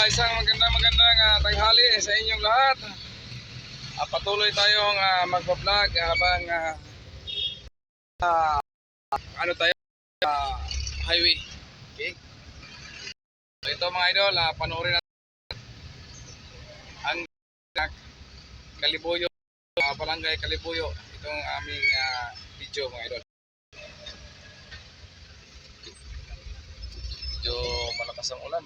isang magandang tanghali sa inyong lahat. Patuloy tayong magpa-vlog habang ano tayo highway. Okay? So ito mga idol, panoorin natin ang Kalibuyo, Barangay Kalibuyo. Itong aming video mga idol. Medyo malakas ang ulan.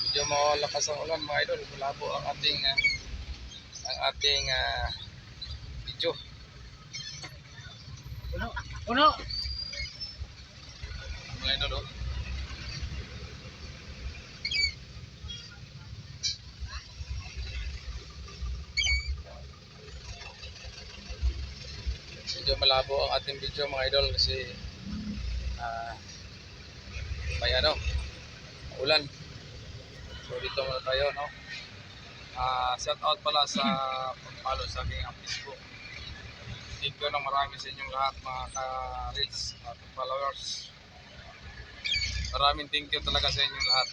Medyo malakas ang ulan mga idol. Malabo ang ating video. Puno. Mga idol, oh. Medyo malabo ang ating video mga idol kasi may ulan. So dito muna tayo, no? Shout out pala sa pag-follow sa aking Facebook. Thank you ng marami sa inyong lahat mga ka-reach at followers. Maraming thank you talaga sa inyong lahat.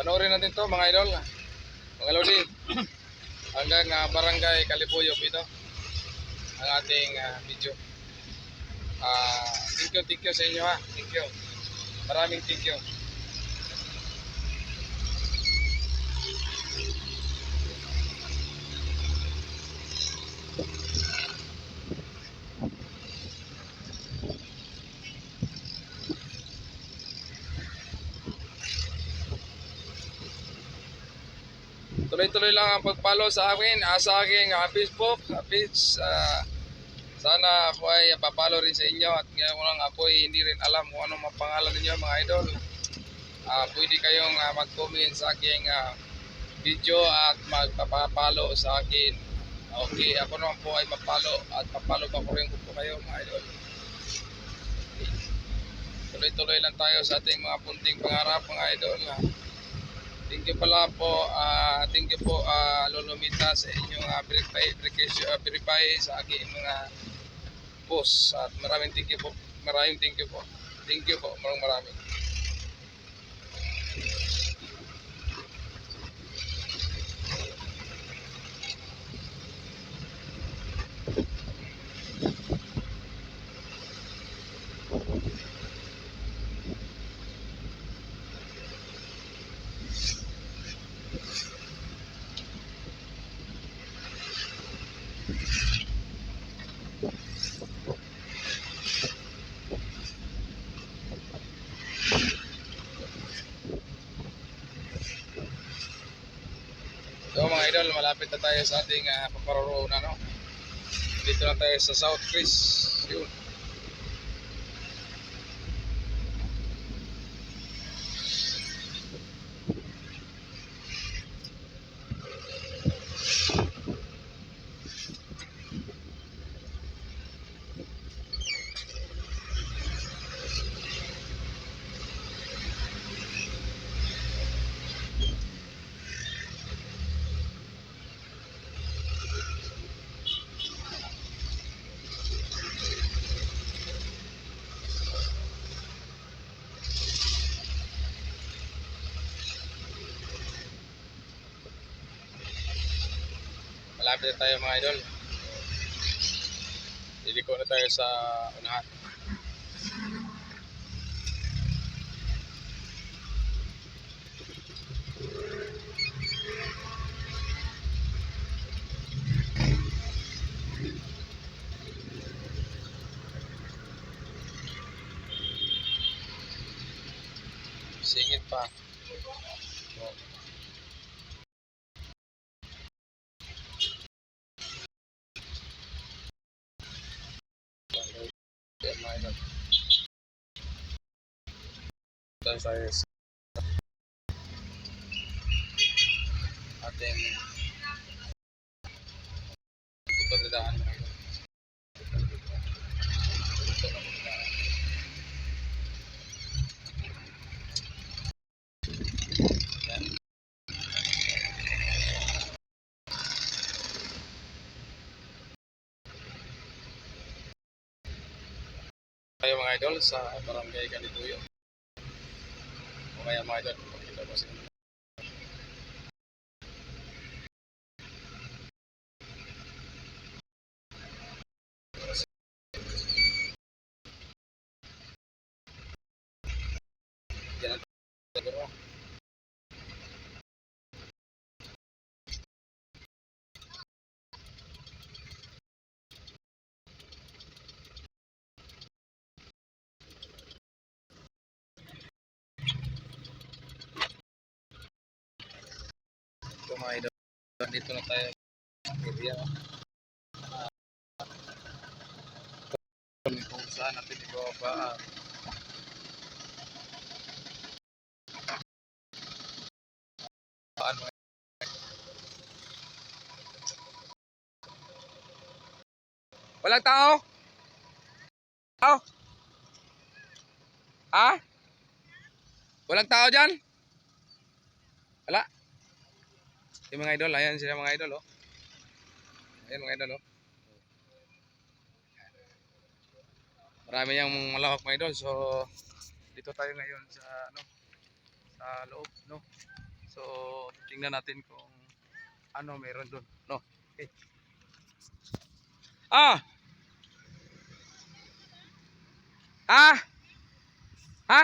Panoorin natin to mga idol, mga lodi, hanggang Barangay Kalibuyo ito ang ating video. Thank you sa inyo ha, thank you, maraming thank you. Tuloy-tuloy lang ang pag-follow sa akin, sa aking Facebook page. Sana ako ay papalo rin sa inyo at ngayon ko lang ako ay hindi rin alam kung anong mapangalan ninyo mga idol. Pwede kayong mag-comment sa aking video at magpapalo sa akin. Okay, ako naman po ay mapalo at papalo pa ko rin po kayo mga idol. Tuloy-tuloy lang tayo sa ating mga punting pangarap mga idol. Thank you pala po, thank you po Lolo Mita sa inyong verify sa aking mga posts at maraming thank you po, thank you po, maraming. So mga idol, malapit na tayo sa ating paparoroonan, no? Dito na tayo sa South Chris. Yun. Malapit na tayo mga idol. Liliko na tayo sa unahan. Singit pa. Tayo sa natin ito pagdadaan mga idol. Ito na pagdadaan. Yan. Tayo mga idol sa Barangay Kalibuyo. O kaya mga idol, pakita ko sa inyo. Yan ang siguro. Ito mga idol, dito na tayo sa area. Kung saan natin ibaba paano. Walang tao? Tao? Ah? Walang tao dyan? Wala? Yung mga idol, ayan sila mga idol, oh. Ayan mga idol, oh. Marami yang malawak mga idol. So, dito tayo ngayon sa, ano, sa loob, no? So, tingnan natin kung ano meron doon, no? Okay. Ah! Ah! Ha?